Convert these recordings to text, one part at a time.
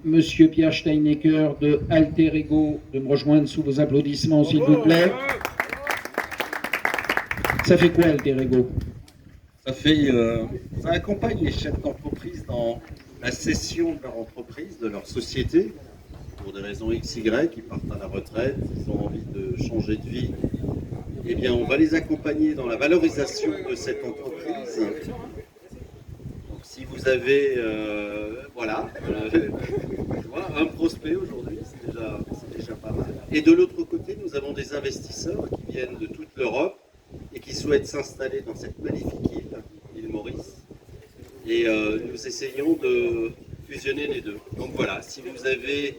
Monsieur Pierre Steinecker de Alter Ego de me rejoindre sous vos applaudissements, s'il vous plaît. Ça fait quoi, Alter Ego? Ça accompagne les chefs d'entreprise dans la cession de leur entreprise, de leur société, pour des raisons XY, ils partent à la retraite, ils ont envie de changer de vie. Eh bien, on va les accompagner dans la valorisation de cette entreprise. Donc, si vous avez, un prospect aujourd'hui, c'est déjà pas mal. Et de l'autre côté, nous avons des investisseurs qui viennent de toute l'Europe et qui souhaitent s'installer dans cette magnifique île Maurice. Et nous essayons de fusionner les deux. Donc voilà, si vous avez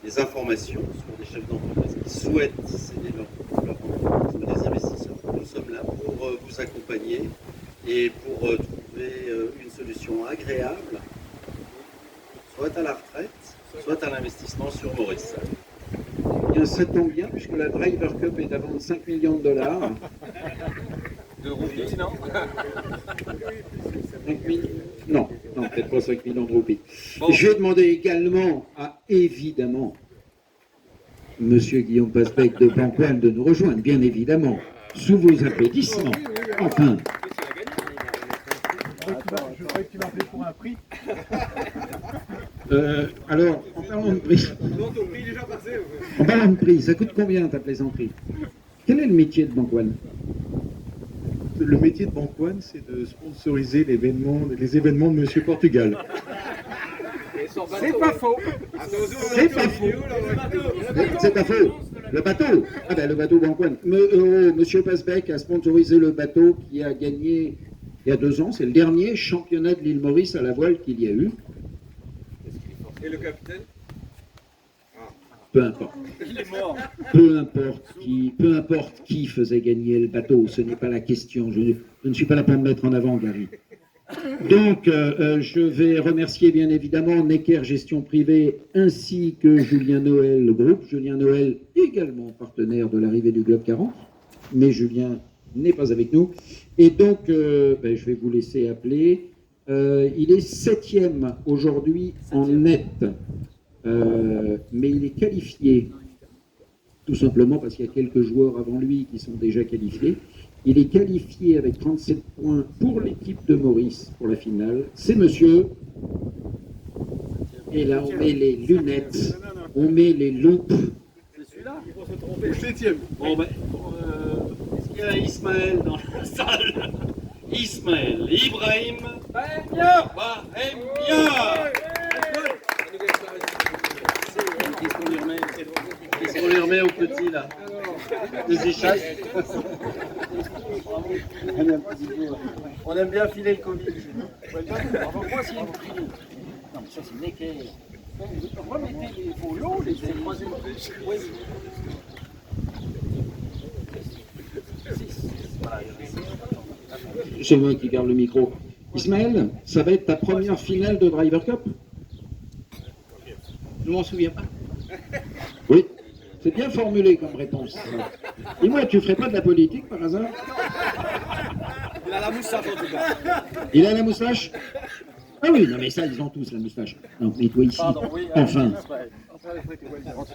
des informations sur des chefs d'entreprise qui souhaitent céder leur entreprise ou des investisseurs, nous sommes là pour vous accompagner et pour trouver une solution agréable, soit à la retraite, soit à l'investissement sur Maurice. Eh bien, ça tombe bien, puisque la Driver Cup est à vendre 5 millions de dollars. De roupies, non? 5 millions. Non, peut-être pas 5 millions de roupies. Bon. Je vais demander également à, évidemment, Monsieur Guillaume Pasbec de Banquan de nous rejoindre, bien évidemment, sous vos applaudissements. Enfin. Je croyais que tu m'appelais pour un prix. Alors, en parlant de prix, ça coûte combien ta plaisanterie? Quel est le métier de Banquan? Le métier de Banquan, c'est de sponsoriser les événements de Monsieur Portugal. C'est pas faux. C'est pas faux. C'est pas faux. Le bateau. Ah ben le bateau Banquan. Monsieur Pasbec a sponsorisé le bateau qui a gagné il y a 2 ans. C'est le dernier championnat de l'île Maurice à la voile qu'il y a eu. Et le capitaine? Peu importe. Il est mort. Peu importe qui faisait gagner le bateau, ce n'est pas la question. Je ne suis pas là pour me mettre en avant, Gary. Donc, je vais remercier bien évidemment Necker Gestion Privée ainsi que Julien Noël, le groupe. Julien Noël, également partenaire de l'arrivée du Globe 40, mais Julien n'est pas avec nous. Et donc, je vais vous laisser appeler. Il est 7e aujourd'hui en net. Mais il est qualifié, tout simplement parce qu'il y a quelques joueurs avant lui qui sont déjà qualifiés. Il est qualifié avec 37 points pour l'équipe de Maurice pour la finale. C'est monsieur. Et là, on met les lunettes, on met les loupes. C'est celui-là? Le 7e. Bon, est-ce qu'il y a Ismaël dans la salle? Ismaël, Ibrahim, Bahemia. Qu'est-ce qu'on lui remet au petit là? Des échasses. On aime bien filer le Covid. Pourquoi c'est une prix? Non, mais ça c'est Necker. Remettez les follow, les troisième. Oui. C'est moi qui garde le micro. Ismaël, ça va être ta première finale de Driver Cup? Je ne m'en souviens pas. Oui, c'est bien formulé comme réponse. Dis-moi, tu ne ferais pas de la politique par hasard? Il a la moustache en tout cas. Il a la moustache? Ah oui, non mais ça, ils ont tous la moustache. Non, mais toi ici. Pardon, oui. Enfin.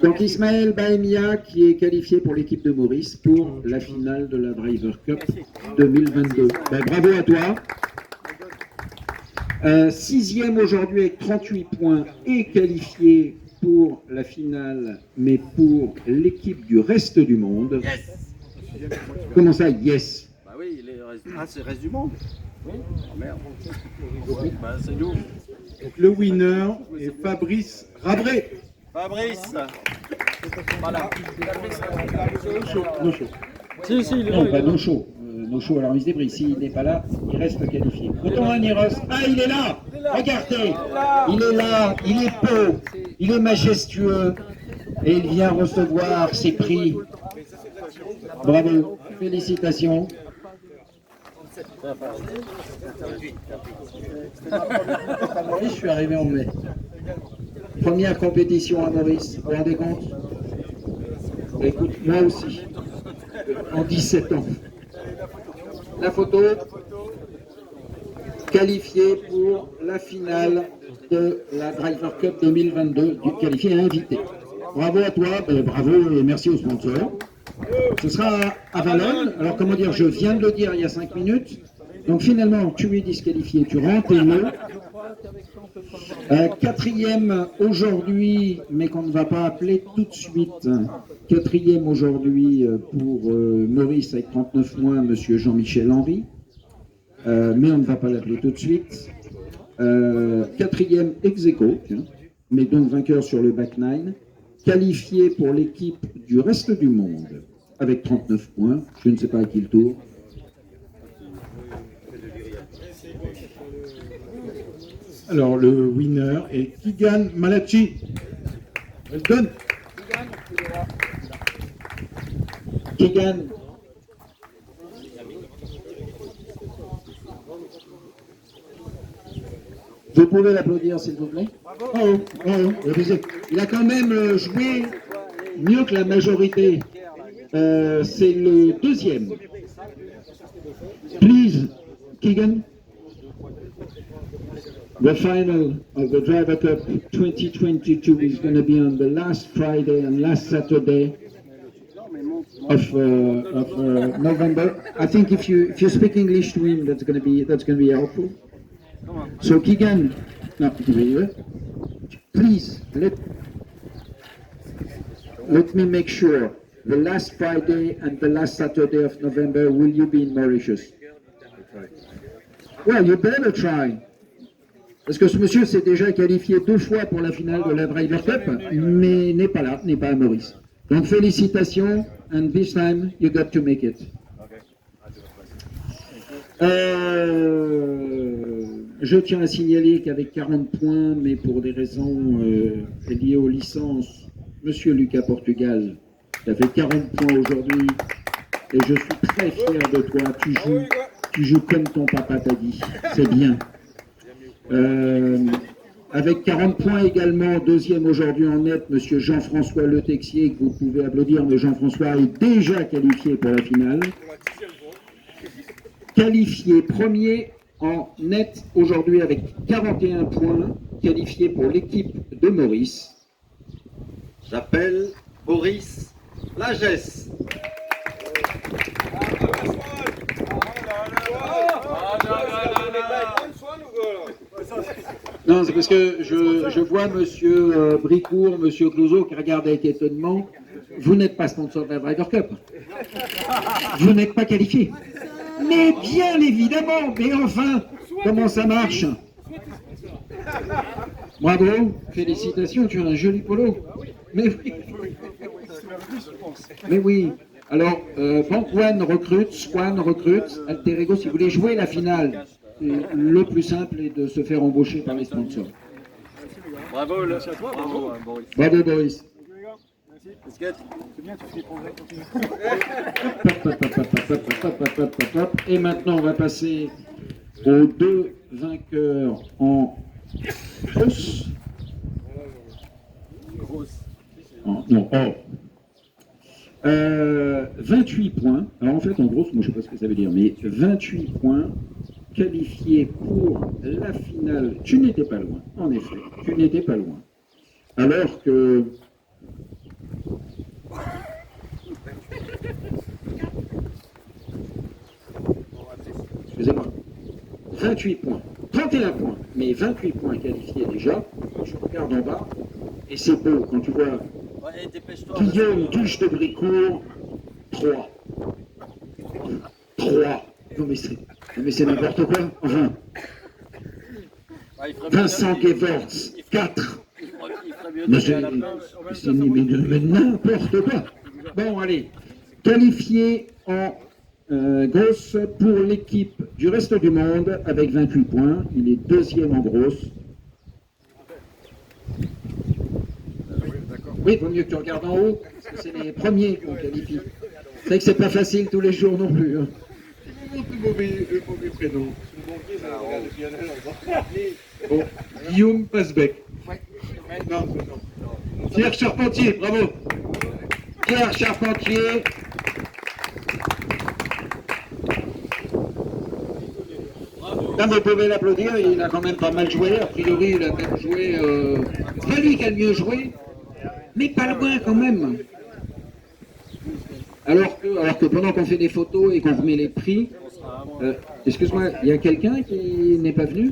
Donc Ismaël Bahemia qui est qualifié pour l'équipe de Maurice pour la finale de la Driver Cup 2022. Ben, bravo à toi. 6e aujourd'hui avec 38 points et qualifié pour la finale, mais pour l'équipe du reste du monde. Yes. Comment ça, yes? Bah oui, c'est le reste du monde. Oui. Oh merde. Bah c'est nous. Donc le winner est Fabrice Rabré. Fabrice. Voilà. No show. Si, il est Non, là. pas no show. No show, alors il se débrouille. S'il n'est pas là, il reste qualifié. Retourne à Niros. Ah, il est là! Regardez! Il est là, il est beau, il est majestueux et il vient recevoir ses prix. Bravo, félicitations. Je suis arrivé en mai. Première compétition à Maurice, vous vous rendez compte? Écoute, moi aussi, en 17 ans. La photo, qualifiée pour la finale de la Driver Cup 2022, qualifié et invité. Bravo à toi, bravo et merci aux sponsors. Ce sera à Valognes. Alors comment dire, je viens de le dire il y a 5 minutes. Donc finalement, tu es disqualifié, tu rentres et le quatrième aujourd'hui, mais qu'on ne va pas appeler tout de suite. Quatrième aujourd'hui pour Maurice avec 39 points, monsieur Jean-Michel Henry. Mais on ne va pas l'appeler tout de suite. Quatrième ex-aequo, mais donc vainqueur sur le back 9. Qualifié pour l'équipe du reste du monde avec 39 points. Je ne sais pas à qui le tour. Alors, le winner est Keegan Malachi. Well done. Keegan. Vous pouvez l'applaudir, s'il vous plaît. Il a quand même joué mieux que la majorité. C'est le deuxième. Please, Keegan. The final of the Driver Cup 2022 is going to be on the last Friday and last Saturday of November. I think if you speak English to him, that's going to be helpful. So Keegan, no, please let me make sure. The last Friday and the last Saturday of November, will you be in Mauritius? Well, you better try. Parce que ce monsieur s'est déjà qualifié 2 fois pour la finale de la Driver Cup, mais n'est pas là, n'est pas à Maurice. Donc félicitations, and this time you got to make it. Je tiens à signaler qu'avec 40 points, mais pour des raisons liées aux licences, monsieur Lucas Portugal, tu as fait 40 points aujourd'hui, et je suis très fier de toi. Tu joues comme ton papa t'a dit, c'est bien. Avec 40 points également, deuxième aujourd'hui en net, monsieur Jean-François Le Texier, que vous pouvez applaudir, mais Jean-François est déjà qualifié pour la finale. Qualifié premier en net aujourd'hui avec 41 points, qualifié pour l'équipe de Maurice. J'appelle Boris Lagesse. Non, c'est parce que je vois monsieur Bricourt, monsieur Clouseau qui regardent avec étonnement. Vous n'êtes pas sponsor de la Driver Cup. Vous n'êtes pas qualifié. Mais bien évidemment, mais enfin, comment ça marche? Bravo, félicitations, tu as un joli polo. Mais oui. Mais oui. Alors, Bank One recrute, Swan recrute, Alter Ego, si vous voulez jouer la finale, le plus simple est de se faire embaucher par les sponsors. Bravo, bravo Boris. Bravo Boris. Et maintenant, on va passer aux 2 vainqueurs en grosse. Non, or. 28 points. Alors en fait, en grosse, moi je ne sais pas ce que ça veut dire, mais 28 points qualifiés pour la finale. Tu n'étais pas loin, en effet. Tu n'étais pas loin. Alors que... Excusez-moi. 28 points. 31 points, mais 28 points qualifiés déjà. Je regarde en bas, et c'est beau quand tu vois Guillaume Duche de Bricourt, 3. 3. Non mais c'est n'importe quoi. Enfin. Vincent Gevorts, 4. Mais c'est n'importe quoi. Bon, allez. Qualifié en grosse pour l'équipe du reste du monde avec 28 points. Il est deuxième en grosse. Oui, il vaut mieux que tu regardes en haut, parce que c'est les premiers qu'on qualifie. C'est vrai que c'est pas facile tous les jours non plus. Hein. Le mauvais prénom. Bon, Guillaume Pasbeck. Non. Pierre Charpentier, bravo. Pierre Charpentier. Bravo. Non, mais vous pouvez l'applaudir, il a quand même pas mal joué. A priori, il a même joué. C'est pas lui qui a le mieux joué, mais pas loin quand même. Alors que pendant qu'on fait des photos et qu'on remet les prix, excuse-moi, il y a quelqu'un qui n'est pas venu?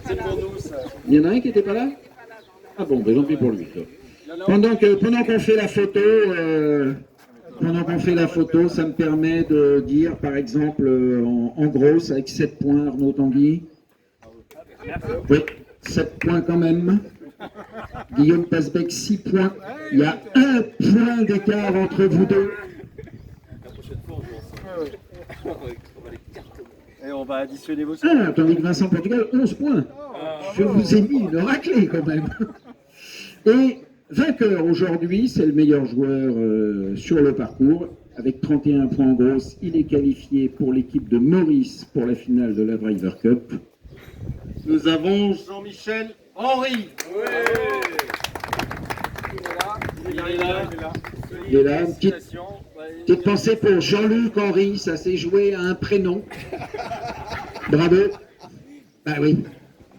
C'est pour nous, ça. Il y en a un qui n'était pas là? Ah bon, ben, tant pis pour lui. Pendant qu'on fait la photo, ça me permet de dire, par exemple, en gros, avec 7 points, Arnaud Tanguy. Oui, 7 points quand même. Guillaume Pasbec, 6 points. Il y a 1 point d'écart entre vous deux. Et on va additionner vos Ah, tandis que Vincent Portugal, 11 points. Je vous ai mis une raclée quand même. Et vainqueur aujourd'hui, c'est le meilleur joueur sur le parcours. Avec 31 points en grosse, il est qualifié pour l'équipe de Maurice pour la finale de la Driver Cup. Nous avons Jean-Michel Henry. Il est là, une petite pensée pour Jean-Luc Henry, ça s'est joué à un prénom. Bravo. Ah oui.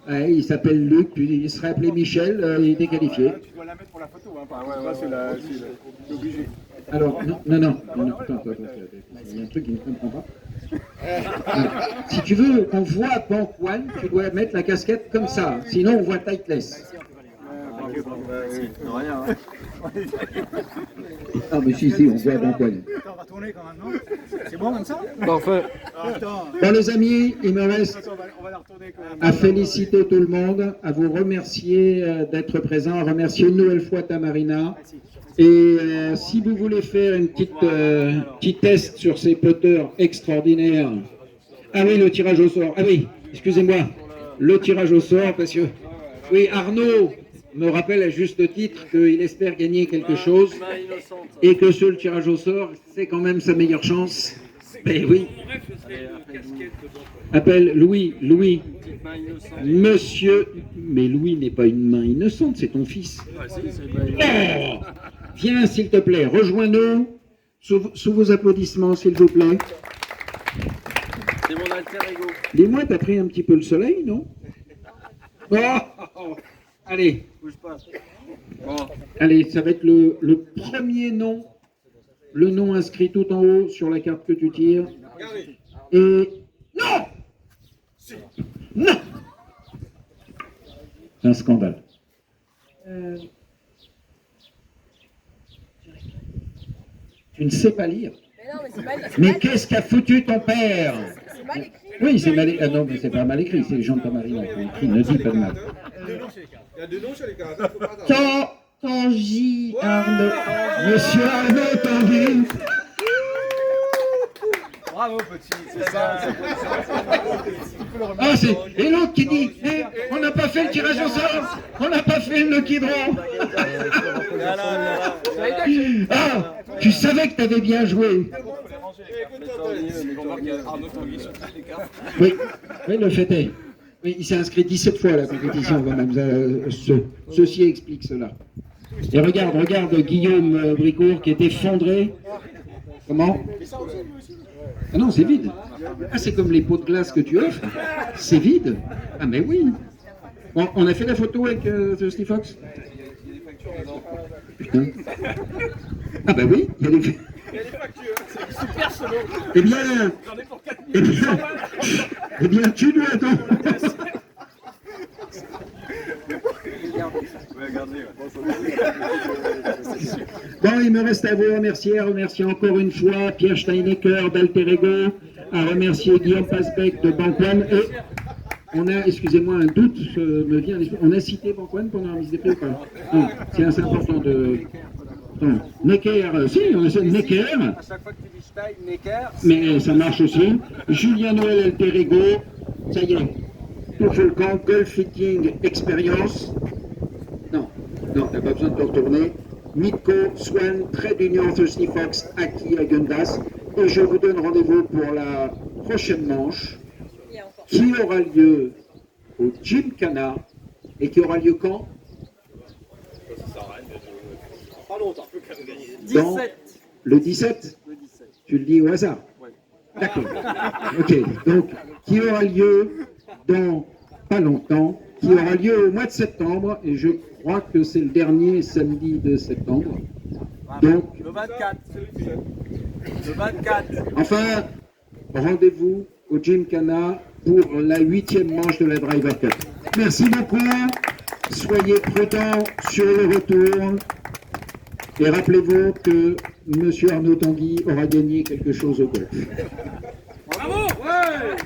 Ouais, il s'appelle Luc, puis il serait appelé Michel, il était qualifié. Tu dois la mettre pour la photo, hein, parce que c'est obligé. Alors, non, attends, il y a un truc qui ne comprend pas. Si tu veux qu'on voit Bank One, tu dois mettre la casquette comme ça, sinon on voit Tightless. Ah mais si, on voit Bank One. On va tourner quand même, non? C'est bon comme ça? Parfait. Attends, Bon les amis, il me reste on va la retourner quand même. à féliciter tout le monde, à vous remercier d'être présents, à remercier une nouvelle fois Tamarina. Et si vous voulez faire une petit test sur ces putters extraordinaires. Ah oui, le tirage au sort. Ah oui, excusez-moi. Le tirage au sort, parce que... Oui, Arnaud me rappelle à juste titre qu'il espère gagner quelque chose et que sur le tirage au sort, c'est quand même sa meilleure chance. Mais oui. Appelle Louis, monsieur... Mais Louis n'est pas une main innocente, c'est ton fils. Oh, viens, s'il te plaît, rejoins-nous sous vos applaudissements, s'il vous plaît. C'est mon alter ego. Dis-moi, t'as pris un petit peu le soleil, non? Oh, allez. Bouge pas. Allez, ça va être le premier nom, le nom inscrit tout en haut sur la carte que tu tires. Et... Non! Non! C'est un scandale. Tu ne sais pas lire. Mais non, mais c'est mal, Mais qu'est-ce qu'a foutu ton père? c'est mal écrit. Oui, c'est mal écrit. Ah non, mais c'est pas mal écrit, c'est les gens de Tamarina qui ont écrit. Ne dis pas de mal. Il y a 2 noms sur les cartes, faut pas attendre. Tanguy Arnaud. Monsieur Arnaud Tanguy. Bravo petit, c'est ça. Ah, c'est... Et l'autre qui dit, on n'a pas fait le tirage au sort, on n'a pas fait le lucky draw. Ah, tu savais que tu avais bien joué. Oui, le fait est. Oui, il s'est inscrit 17 fois à la compétition quand même. Ceci explique cela. Et regarde Guillaume Bricourt qui est effondré. Comment? Ah non, c'est vide. Ah, c'est comme les pots de glace que tu offres. C'est vide. Ah, mais oui. Bon, on a fait la photo avec Steve Fox. Putain. Ah, bah oui, il y a des factures. Eh bien, tu dois attendre. Bon, il me reste à vous remercier encore une fois Pierre Steinecker d'Alter Ego, à remercier Guillaume Pasbec de Bank One. Et on a, excusez-moi, un doute me vient à l'esprit. On a cité Bank One pendant la mise des prix ou pas? Non, c'est assez important de... Attends, Necker, si, on a cité Necker. À chaque fois que tu dis Stein, Necker. Mais ça marche aussi. Julien Noël Alter Ego, ça y est. Tout le camp, Golf Fitting Experience. Non, t'as pas besoin de te retourner. Mitko, Swan, Trade Union, Thirsty Fox, Aki, Agendas. Et je vous donne rendez-vous pour la prochaine manche qui aura lieu au Gymkhana et qui aura lieu quand? Pas longtemps. Dans le 17. Le 17. Tu le dis au hasard? Ouais. D'accord. Ok. Donc, qui aura lieu dans pas longtemps, qui aura lieu au mois de septembre, et je crois que c'est le dernier samedi de septembre. Donc, Le 24. Le 24. enfin, rendez-vous au Gymkhana pour la 8e manche de la Driver Cup. Merci beaucoup. Soyez prudents sur le retour. Et rappelez-vous que M. Arnaud Tanguy aura gagné quelque chose au golf. Bravo. Ouais.